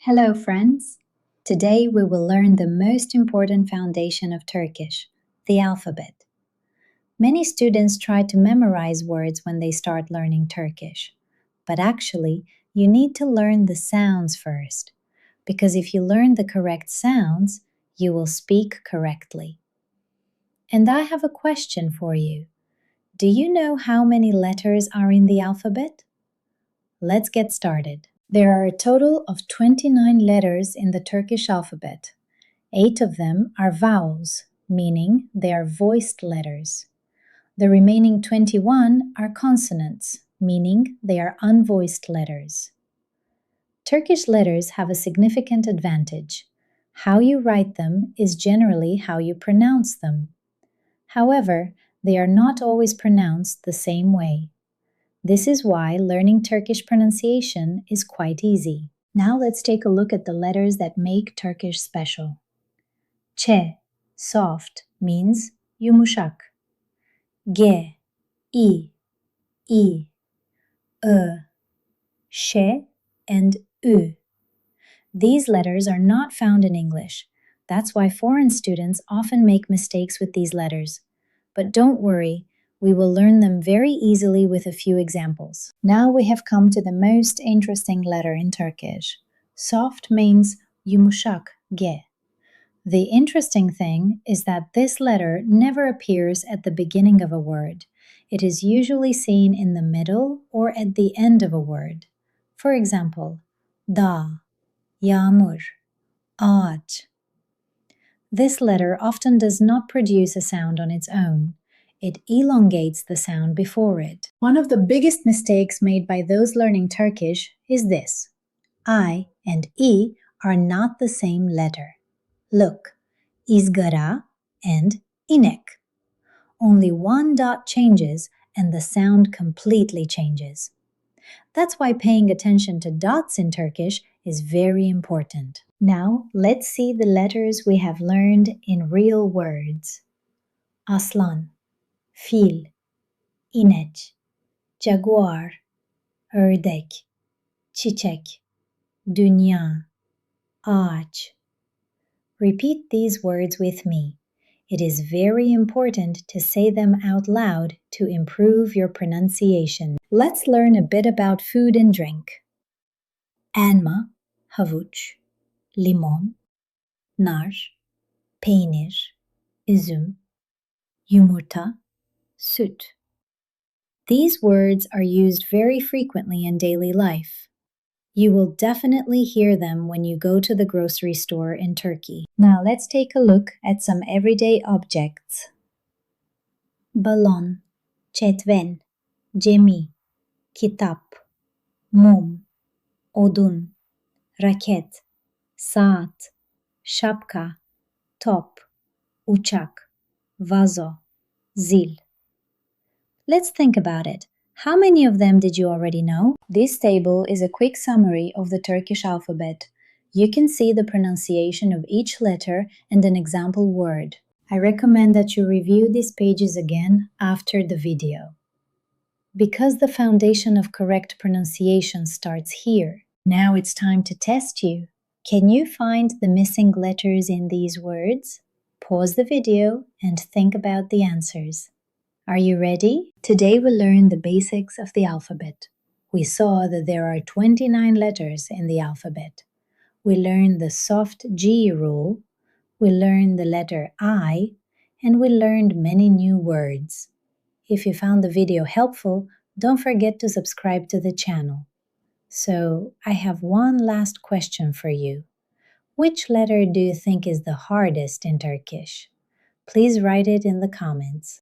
Hello, friends! Today we will learn the most important foundation of Turkish, the alphabet. Many students try to memorize words when they start learning Turkish. But actually, you need to learn the sounds first, because if you learn the correct sounds, you will speak correctly. And I have a question for you. Do you know how many letters are in the alphabet? Let's get started. There are a total of 29 letters in the Turkish alphabet. 8 of them are vowels, meaning they are voiced letters. The remaining 21 are consonants, meaning they are unvoiced letters. Turkish letters have a significant advantage. How you write them is generally how you pronounce them. However, they are not always pronounced the same way. This is why learning Turkish pronunciation is quite easy. Now let's take a look at the letters that make Turkish special. Ç, soft, means yumuşak. G, I, Ö, Ş, and Ü. These letters are not found in English. That's why foreign students often make mistakes with these letters. But don't worry, we will learn them very easily with a few examples. Now we have come to the most interesting letter in Turkish. Soft means yumuşak, G. The interesting thing is that this letter never appears at the beginning of a word. It is usually seen in the middle or at the end of a word. For example, dağ, yağmur, ağaç. This letter often does not produce a sound on its own. It elongates the sound before it. One of the biggest mistakes made by those learning Turkish is this. I and E are not the same letter. Look, izgara and inek. Only one dot changes and the sound completely changes. That's why paying attention to dots in Turkish is very important. Now, let's see the letters we have learned in real words. Aslan, fil, inek, jaguar, ördek, çiçek, dünya, ağaç. Repeat these words with me. It is very important to say them out loud to improve your pronunciation. Let's learn a bit about food and drink. Elma, havuç, limon, nar, peynir, üzüm, yumurta, süt. These words are used very frequently in daily life. You will definitely hear them when you go to the grocery store in Turkey. Now let's take a look at some everyday objects. Balon, cetvel, gemi, kitap, mum, odun, raket, saat, şapka, top, uçak, vazo, zil. Let's think about it. How many of them did you already know? This table is a quick summary of the Turkish alphabet. You can see the pronunciation of each letter and an example word. I recommend that you review these pages again after the video. Because the foundation of correct pronunciation starts here, now it's time to test you. Can you find the missing letters in these words? Pause the video and think about the answers. Are you ready? Today we learned the basics of the alphabet. We saw that there are 29 letters in the alphabet. We learned the soft G rule, we learned the letter I, and we learned many new words. If you found the video helpful, don't forget to subscribe to the channel. So, I have one last question for you. Which letter do you think is the hardest in Turkish? Please write it in the comments.